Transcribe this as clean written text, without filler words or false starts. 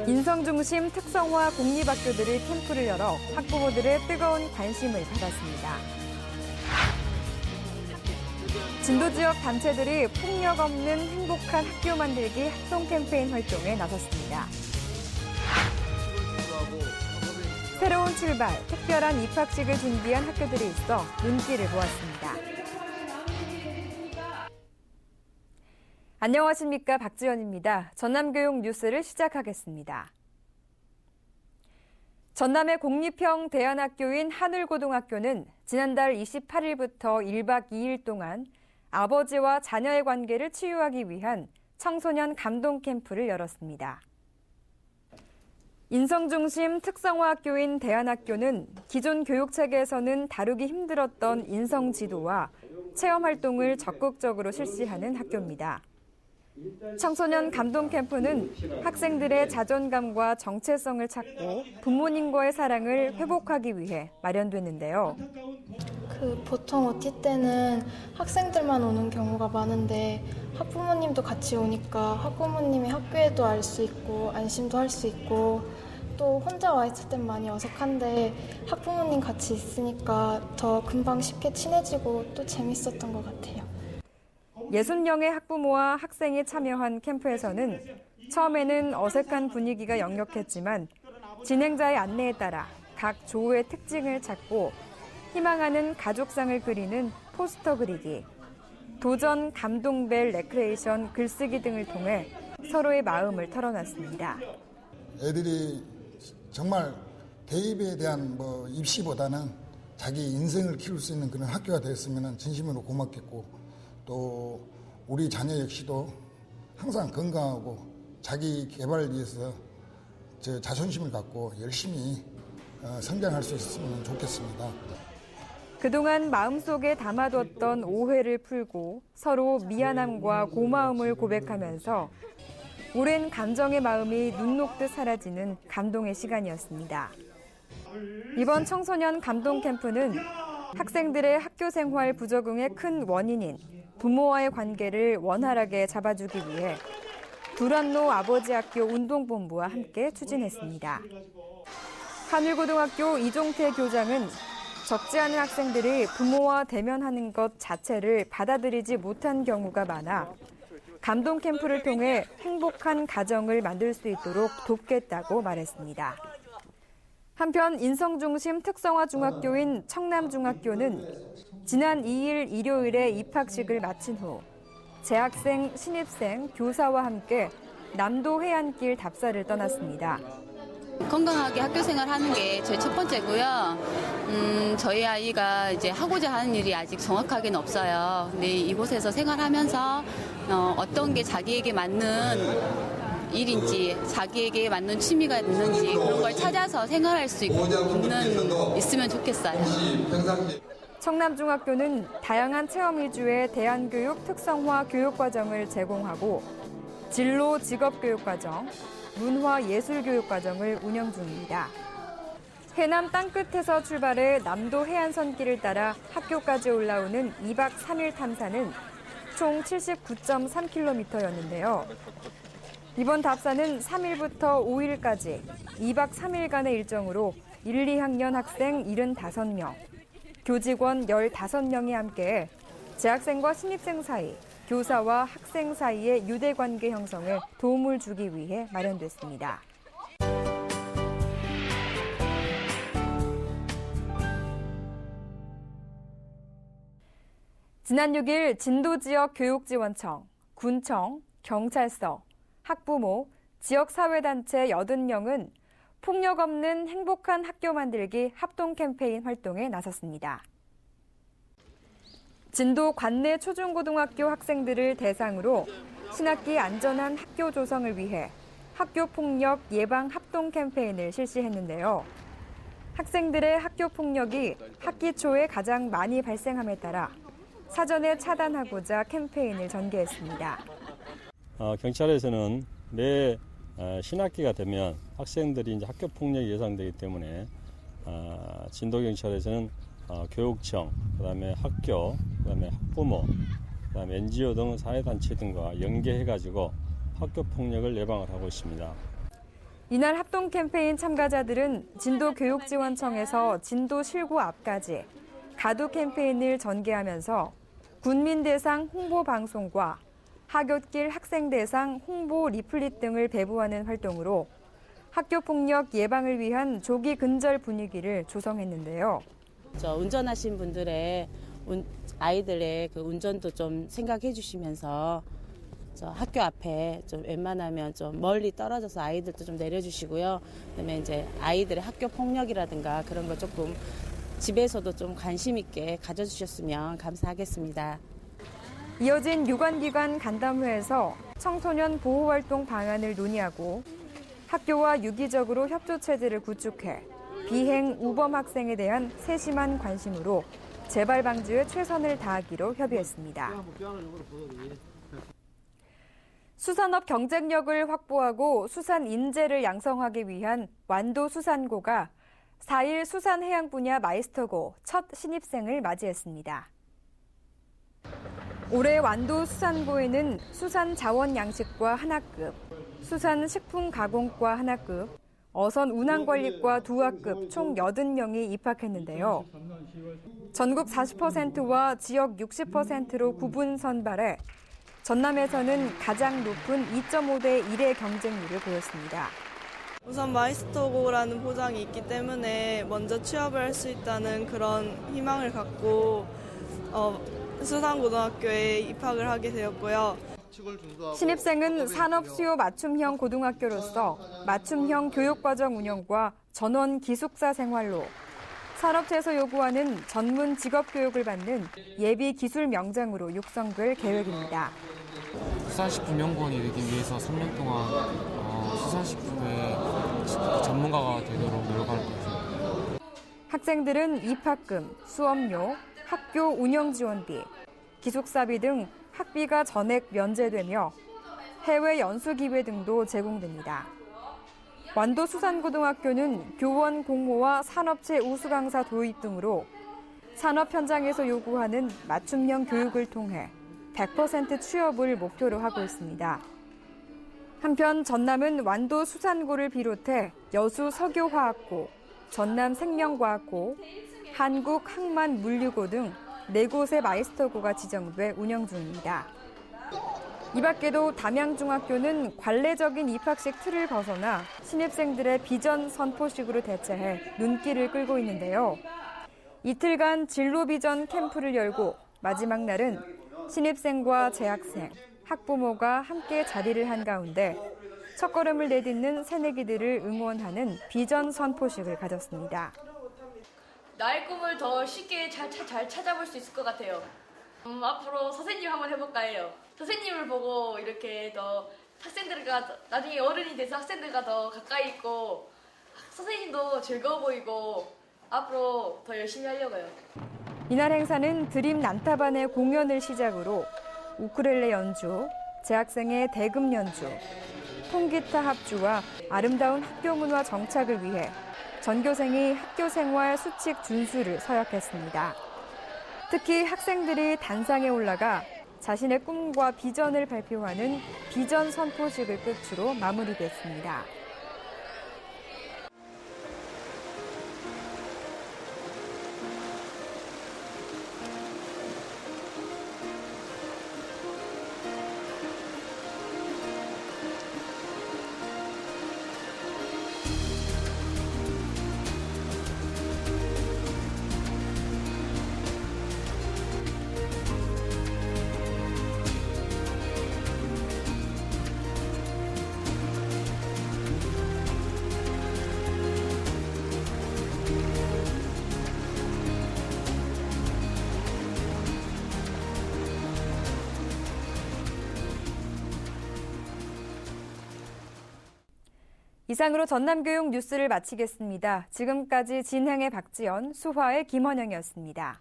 인성중심 특성화 공립학교들이 캠프를 열어 학부모들의 뜨거운 관심을 받았습니다. 진도 지역 단체들이 폭력 없는 행복한 학교 만들기 합동 캠페인 활동에 나섰습니다. 새로운 출발, 특별한 입학식을 준비한 학교들이 있어 눈길을 모았습니다. 안녕하십니까, 박지연입니다. 전남교육 뉴스를 시작하겠습니다. 전남의 공립형 대안학교인 하늘고등학교는 지난달 28일부터 1박 2일 동안 아버지와 자녀의 관계를 치유하기 위한 청소년 감동 캠프를 열었습니다. 인성중심 특성화 학교인 대안학교는 기존 교육체계에서는 다루기 힘들었던 인성지도와 체험활동을 적극적으로 실시하는 학교입니다. 청소년 감동 캠프는 학생들의 자존감과 정체성을 찾고 부모님과의 사랑을 회복하기 위해 마련됐는데요. 보통 OT 때는 학생들만 오는 경우가 많은데 학부모님도 같이 오니까 학부모님이 학교에도 알 수 있고 안심도 할 수 있고 또 혼자 와 있을 땐 많이 어색한데 학부모님 같이 있으니까 더 금방 쉽게 친해지고 또 재밌었던 것 같아요. 60명의 학부모와 학생이 참여한 캠프에서는 처음에는 어색한 분위기가 역력했지만 진행자의 안내에 따라 각 조의 특징을 찾고 희망하는 가족상을 그리는 포스터 그리기, 도전 감동벨 레크레이션 글쓰기 등을 통해 서로의 마음을 털어놨습니다. 애들이 정말 대입에 대한 입시보다는 자기 인생을 키울 수 있는 그런 학교가 되었으면 진심으로 고맙겠고, 또 우리 자녀 역시도 항상 건강하고 자기 개발을 위해서 자존심을 갖고 열심히 성장할 수 있으면 좋겠습니다. 그동안 마음속에 담아뒀던 오해를 풀고 서로 미안함과 고마움을 고백하면서 오랜 감정의 마음이 눈 녹듯 사라지는 감동의 시간이었습니다. 이번 청소년 감동 캠프는 학생들의 학교 생활 부적응의 큰 원인인 부모와의 관계를 원활하게 잡아주기 위해 두란노 아버지학교 운동본부와 함께 추진했습니다. 하늘고등학교 이종태 교장은 적지 않은 학생들이 부모와 대면하는 것 자체를 받아들이지 못한 경우가 많아 감동 캠프를 통해 행복한 가정을 만들 수 있도록 돕겠다고 말했습니다. 한편 인성중심 특성화 중학교인 청남중학교는 지난 2일 일요일에 입학식을 마친 후 재학생, 신입생, 교사와 함께 남도 해안길 답사를 떠났습니다. 건강하게 학교 생활하는 게 저희 첫 번째고요. 저희 아이가 이제 하고자 하는 일이 아직 정확하게는 없어요. 근데 이곳에서 생활하면서 어떤 게 자기에게 맞는 일인지, 자기에게 맞는 취미가 있는지 그런 걸 찾아서 생활할 수 있으면 좋겠어요. 청남중학교는 다양한 체험 위주의 대안교육 특성화 교육과정을 제공하고 진로 직업교육과정, 문화예술교육과정을 운영 중입니다. 해남 땅끝에서 출발해 남도 해안선길을 따라 학교까지 올라오는 2박 3일 탐사는 총 79.3km였는데요. 이번 답사는 3일부터 5일까지 2박 3일간의 일정으로 1, 2학년 학생 75명, 교직원 15명이 함께 재학생과 신입생 사이, 교사와 학생 사이의 유대관계 형성에 도움을 주기 위해 마련됐습니다. 지난 6일 진도지역 교육지원청, 군청, 경찰서, 학부모, 지역사회단체 80명은 폭력 없는 행복한 학교 만들기 합동 캠페인 활동에 나섰습니다. 진도 관내 초중고등학교 학생들을 대상으로 신학기 안전한 학교 조성을 위해 학교폭력 예방 합동 캠페인을 실시했는데요. 학생들의 학교폭력이 학기 초에 가장 많이 발생함에 따라 사전에 차단하고자 캠페인을 전개했습니다. 경찰에서는 매 신학기가 되면 학생들이 이제 학교 폭력이 예상되기 때문에 진도경찰에서는 교육청, 그다음에 학교, 그다음에 학부모, 그다음에 NGO 등 사회단체 등과 연계해가지고 학교 폭력을 예방을 하고 있습니다. 이날 합동 캠페인 참가자들은 진도교육지원청에서 진도 실고 앞까지 가두 캠페인을 전개하면서 군민 대상 홍보 방송과 하굣길 학생 대상 홍보 리플릿 등을 배부하는 활동으로 학교 폭력 예방을 위한 조기 근절 분위기를 조성했는데요. 운전하신 분들의 아이들의 그 운전도 좀 생각해 주시면서 학교 앞에 좀 웬만하면 좀 멀리 떨어져서 아이들도 좀 내려주시고요. 그다음에 이제 아이들의 학교 폭력이라든가 그런 거 조금 집에서도 좀 관심 있게 가져주셨으면 감사하겠습니다. 이어진 유관기관 간담회에서 청소년 보호활동 방안을 논의하고 학교와 유기적으로 협조체제를 구축해 비행 우범 학생에 대한 세심한 관심으로 재발 방지에 최선을 다하기로 협의했습니다. 수산업 경쟁력을 확보하고 수산 인재를 양성하기 위한 완도수산고가 4일 수산해양 분야 마이스터고 첫 신입생을 맞이했습니다. 올해 완도수산고에는 수산자원양식과 하나급, 수산식품가공과 하나급, 어선운항관리과 2학급 총 80명이 입학했는데요. 전국 40%와 지역 60%로 구분 선발해 전남에서는 가장 높은 2.5대 1의 경쟁률을 보였습니다. 우선 마이스터고라는 보장이 있기 때문에 먼저 취업을 할 수 있다는 그런 희망을 갖고 수산고등학교에 입학을 하게 되었고요. 신입생은 산업 수요 맞춤형 고등학교로서 맞춤형 교육과정 운영과 전원 기숙사 생활로 산업체에서 요구하는 전문 직업교육을 받는 예비 기술 명장으로 육성될 계획입니다. 수산식품연구원이 되기 위해서 3년 동안 수산식품의 전문가가 되도록 노력할 것입니다. 학생들은 입학금, 수업료, 학교 운영 지원비, 기숙사비 등 학비가 전액 면제되며 해외 연수 기회 등도 제공됩니다. 완도수산고등학교는 교원 공모와 산업체 우수 강사 도입 등으로 산업 현장에서 요구하는 맞춤형 교육을 통해 100% 취업을 목표로 하고 있습니다. 한편 전남은 완도수산고를 비롯해 여수석유화학고, 전남생명과학고, 한국항만물류고 등 4곳의 마이스터고가 지정돼 운영 중입니다. 이 밖에도 담양중학교는 관례적인 입학식 틀을 벗어나 신입생들의 비전 선포식으로 대체해 눈길을 끌고 있는데요. 이틀간 진로 비전 캠프를 열고 마지막 날은 신입생과 재학생, 학부모가 함께 자리를 한 가운데 첫걸음을 내딛는 새내기들을 응원하는 비전 선포식을 가졌습니다. 나의 꿈을 더 쉽게 잘 찾아볼 수 있을 것 같아요. 앞으로 선생님 한번 해볼까 해요. 선생님을 보고 이렇게 더 학생들과 나중에 어른이 돼서 학생들과 더 가까이 있고 선생님도 즐거워 보이고 앞으로 더 열심히 하려고요. 이날 행사는 드림 난타반의 공연을 시작으로 우쿨렐레 연주, 재학생의 대금 연주, 통기타 합주와 아름다운 학교 문화 정착을 위해 전교생이 학교 생활 수칙 준수를 서약했습니다. 특히 학생들이 단상에 올라가 자신의 꿈과 비전을 발표하는 비전 선포식을 끝으로 마무리됐습니다. 이상으로 전남교육 뉴스를 마치겠습니다. 지금까지 진행의 박지연, 수화의 김원영이었습니다.